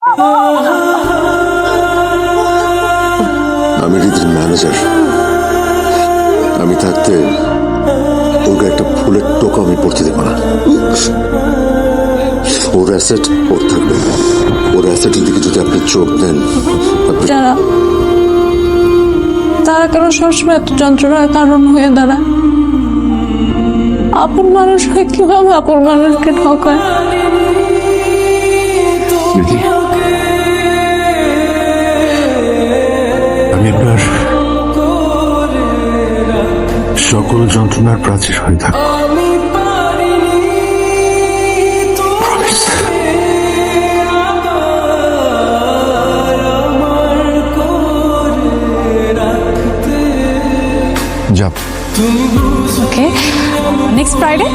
আমি রিদির ম্যানেজার। আমি থাকতে ওকে একটা ফুলের টোকা আমি পড়তে দেব না। ওর অ্যাসেট ওর থাকবে। ওর অ্যাসেটের দিকে যদি আপনি চোখ দেন, যারা তারা কেন সবসময় এত যন্ত্রণার কারণ হয়ে দাঁড়ায়? আপন মানুষ হয়ে কিভাবে আপন মানুষকে ঠকায়? আমি আপনার সকল যন্ত্রণার প্রাচীর হয়ে থাকবো। ওকে, নেক্সট ফ্রাইডে